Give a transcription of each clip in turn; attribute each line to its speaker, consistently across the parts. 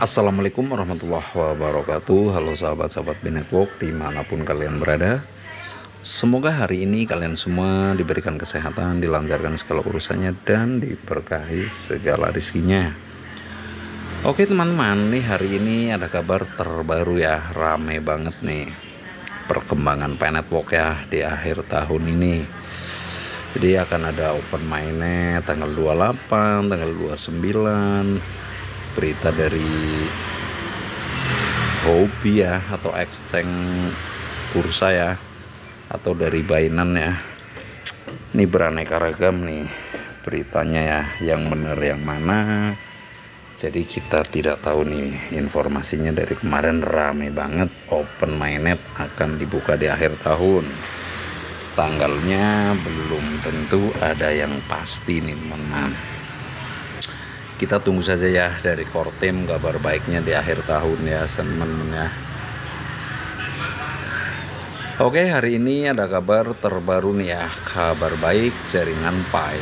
Speaker 1: Assalamualaikum warahmatullahi wabarakatuh. Halo sahabat-sahabat Binetwork dimanapun kalian berada. Semoga hari ini kalian semua diberikan kesehatan, dilancarkan segala urusannya, dan diberkahi segala rezekinya. Oke teman-teman, nih hari ini ada kabar terbaru ya. Rame banget nih perkembangan Binetwork ya di akhir tahun ini. Jadi akan ada open mainnet tanggal 28, tanggal 29. Berita dari Huobi ya, atau exchange bursa ya, atau dari Binance ya. Ini beraneka ragam nih beritanya ya, yang benar yang mana. Jadi kita tidak tahu nih informasinya. Dari kemarin rame banget open mainnet akan dibuka di akhir tahun. Tanggalnya belum tentu ada yang pasti nih teman-teman. Kita tunggu saja ya dari core team kabar baiknya di akhir tahun ya teman-teman ya. Oke, hari ini ada kabar terbaru nih ya. Kabar baik jaringan Pi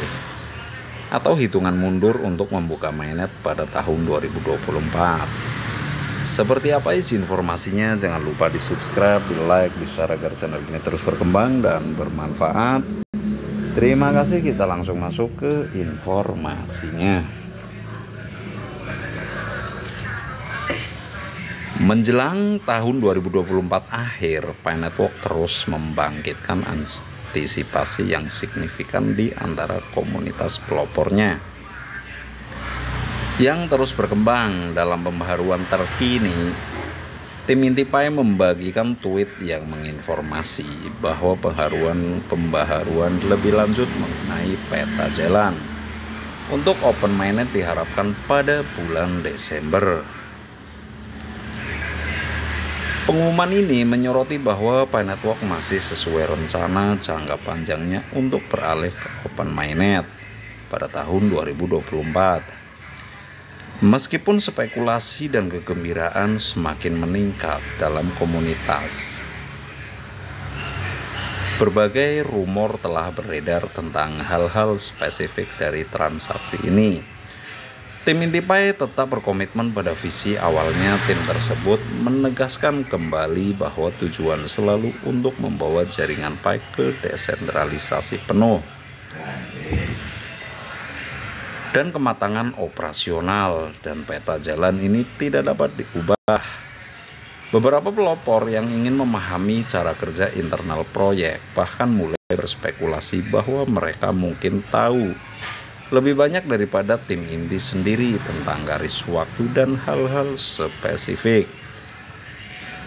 Speaker 1: atau hitungan mundur untuk membuka mainnet pada tahun 2024. Seperti apa isi informasinya? Jangan lupa di subscribe, di like, di share agar channel ini terus berkembang dan bermanfaat. Terima kasih, kita langsung masuk ke informasinya. Menjelang tahun 2024 akhir, Binetwork terus membangkitkan antisipasi yang signifikan di antara komunitas pelopornya yang terus berkembang. Dalam pembaharuan terkini, tim inti Pi membagikan tweet yang menginformasi bahwa pembaharuan lebih lanjut mengenai peta jalan untuk open mainnet diharapkan pada bulan Desember. Pengumuman ini menyoroti bahwa Binetwork masih sesuai rencana jangka panjangnya untuk beralih ke open mainnet pada tahun 2024. Meskipun spekulasi dan kegembiraan semakin meningkat dalam komunitas, berbagai rumor telah beredar tentang hal-hal spesifik dari transaksi ini. Tim inti Pi tetap berkomitmen pada visi awalnya. Tim tersebut menegaskan kembali bahwa tujuan selalu untuk membawa jaringan Pi ke desentralisasi penuh dan kematangan operasional, dan peta jalan ini tidak dapat diubah. Beberapa pelopor yang ingin memahami cara kerja internal proyek bahkan mulai berspekulasi bahwa mereka mungkin tahu lebih banyak daripada tim inti sendiri tentang garis waktu dan hal-hal spesifik.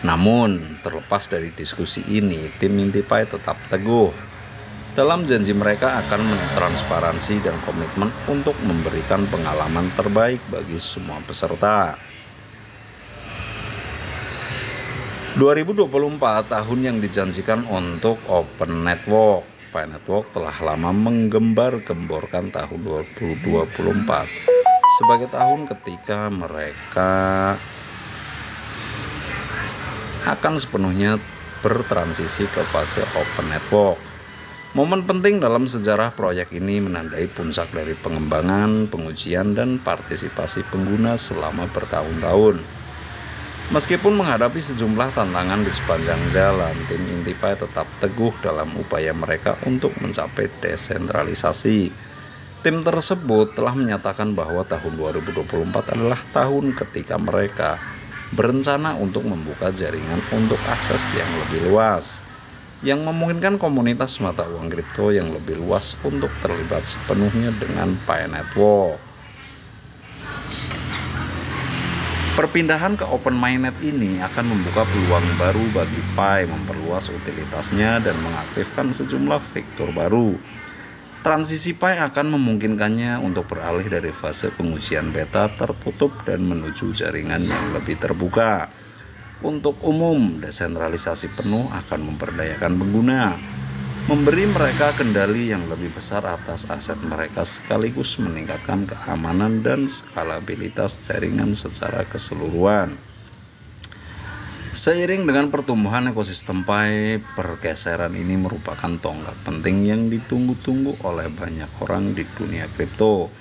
Speaker 1: Namun, terlepas dari diskusi ini, tim inti Pi tetap teguh dalam janji mereka akan mentransparansi dan komitmen untuk memberikan pengalaman terbaik bagi semua peserta. 2024 tahun yang dijanjikan untuk open network. Binetwork telah lama menggembar-gemborkan tahun 2024 sebagai tahun ketika mereka akan sepenuhnya bertransisi ke fase open network. Momen penting dalam sejarah proyek ini menandai puncak dari pengembangan, pengujian, dan partisipasi pengguna selama bertahun-tahun. Meskipun menghadapi sejumlah tantangan di sepanjang jalan, tim inti Pi tetap teguh dalam upaya mereka untuk mencapai desentralisasi. Tim tersebut telah menyatakan bahwa tahun 2024 adalah tahun ketika mereka berencana untuk membuka jaringan untuk akses yang lebih luas, yang memungkinkan komunitas mata uang kripto yang lebih luas untuk terlibat sepenuhnya dengan Binetwork. Perpindahan ke open mainnet ini akan membuka peluang baru bagi Pi memperluas utilitasnya dan mengaktifkan sejumlah fitur baru. Transisi Pi akan memungkinkannya untuk beralih dari fase pengujian beta tertutup dan menuju jaringan yang lebih terbuka. Untuk umum, desentralisasi penuh akan memperdayakan pengguna, memberi mereka kendali yang lebih besar atas aset mereka, sekaligus meningkatkan keamanan dan skalabilitas jaringan secara keseluruhan. Seiring dengan pertumbuhan ekosistem Pi, pergeseran ini merupakan tonggak penting yang ditunggu-tunggu oleh banyak orang di dunia kripto.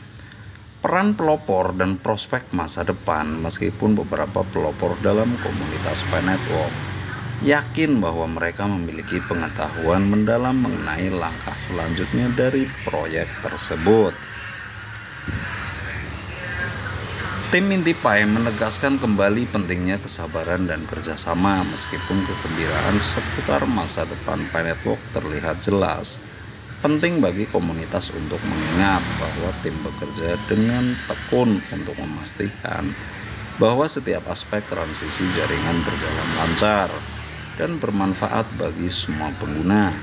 Speaker 1: Peran pelopor dan prospek masa depan. Meskipun beberapa pelopor dalam komunitas Pi Network yakin bahwa mereka memiliki pengetahuan mendalam mengenai langkah selanjutnya dari proyek tersebut. Tim Inti Pi menegaskan kembali pentingnya kesabaran dan kerjasama. Meskipun kegembiraan seputar masa depan Pi Network terlihat jelas, penting bagi komunitas untuk mengingat bahwa tim bekerja dengan tekun untuk memastikan bahwa setiap aspek transisi jaringan berjalan lancar dan bermanfaat bagi semua pengguna.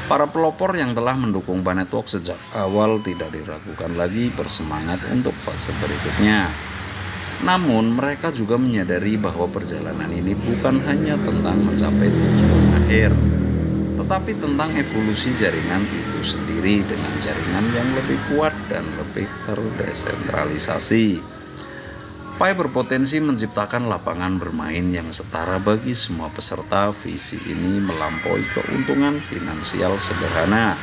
Speaker 1: Para pelopor yang telah mendukung Pi Network sejak awal tidak diragukan lagi bersemangat untuk fase berikutnya. Namun mereka juga menyadari bahwa perjalanan ini bukan hanya tentang mencapai tujuan akhir, tetapi tentang evolusi jaringan itu sendiri dengan jaringan yang lebih kuat dan lebih terdesentralisasi. Pi berpotensi menciptakan lapangan bermain yang setara bagi semua peserta. Visi ini melampaui keuntungan finansial sederhana,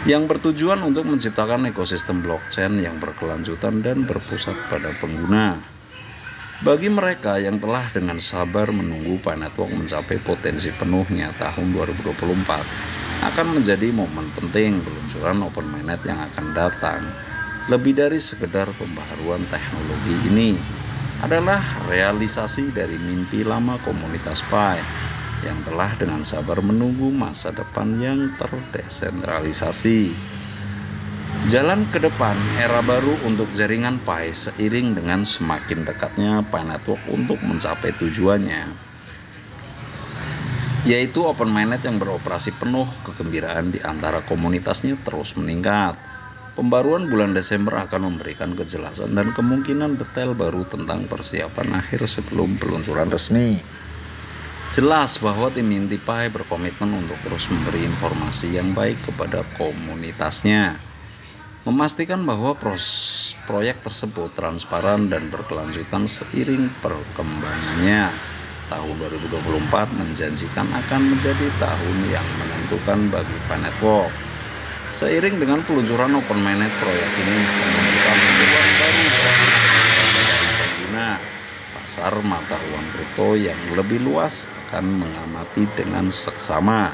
Speaker 1: yang bertujuan untuk menciptakan ekosistem blockchain yang berkelanjutan dan berpusat pada pengguna. Bagi mereka yang telah dengan sabar menunggu Pi Network mencapai potensi penuhnya, tahun 2024 akan menjadi momen penting peluncuran Open Mainnet yang akan datang. Lebih dari sekedar pembaharuan teknologi, ini adalah realisasi dari mimpi lama komunitas Pi yang telah dengan sabar menunggu masa depan yang terdesentralisasi. Jalan ke depan era baru untuk jaringan Pi seiring dengan semakin dekatnya Pi Network untuk mencapai tujuannya, yaitu Open Mainnet yang beroperasi penuh. Kegembiraan di antara komunitasnya terus meningkat. Pembaruan bulan Desember akan memberikan kejelasan dan kemungkinan detail baru tentang persiapan akhir sebelum peluncuran resmi. Jelas bahwa tim Inti Pi berkomitmen untuk terus memberi informasi yang baik kepada komunitasnya, memastikan bahwa proyek tersebut transparan dan berkelanjutan seiring perkembangannya. Tahun 2024 menjanjikan akan menjadi tahun yang menentukan bagi Pi Network. Seiring dengan peluncuran Open Mainnet, proyek ini menunjukkan peluang baru bagi pengguna. Pasar mata uang kripto yang lebih luas akan mengamati dengan seksama,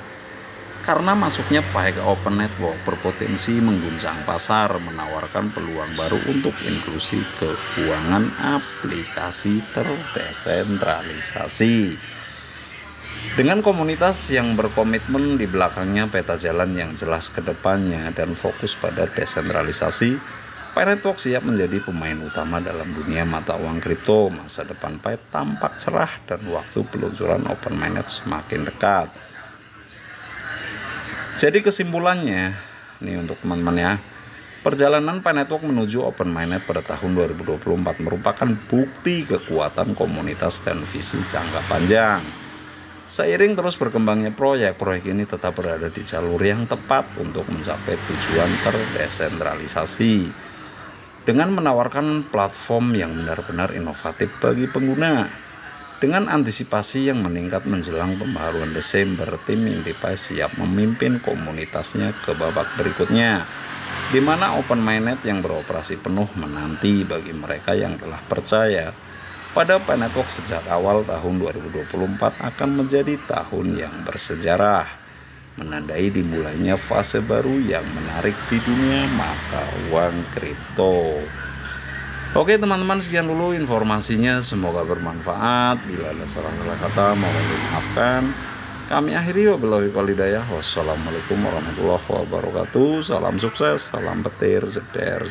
Speaker 1: karena masuknya Pi ke Open Network berpotensi mengguncang pasar, menawarkan peluang baru untuk inklusi keuangan aplikasi terdesentralisasi. Dengan komunitas yang berkomitmen di belakangnya, peta jalan yang jelas ke depannya, dan fokus pada desentralisasi, Pi Network siap menjadi pemain utama dalam dunia mata uang kripto. Masa depan Pi tampak cerah dan waktu peluncuran Open Mainnet semakin dekat. Jadi kesimpulannya, nih untuk teman-teman ya, perjalanan Pi Network menuju Open Mainnet pada tahun 2024 merupakan bukti kekuatan komunitas dan visi jangka panjang. Seiring terus berkembangnya proyek ini tetap berada di jalur yang tepat untuk mencapai tujuan terdesentralisasi, dengan menawarkan platform yang benar-benar inovatif bagi pengguna. Dengan antisipasi yang meningkat menjelang pembaharuan Desember, tim Inti Pi siap memimpin komunitasnya ke babak berikutnya, di mana Open Mainnet yang beroperasi penuh menanti bagi mereka yang telah percaya pada Pi Network sejak awal. Tahun 2024 akan menjadi tahun yang bersejarah, menandai dimulainya fase baru yang menarik di dunia mata uang kripto. Oke teman-teman, sekian dulu informasinya, semoga bermanfaat. Bila ada salah-salah kata mohon dimaafkan. Kami akhiri, wabillahi walhidayah. Wassalamualaikum warahmatullahi wabarakatuh. Salam sukses, salam petir, jeder.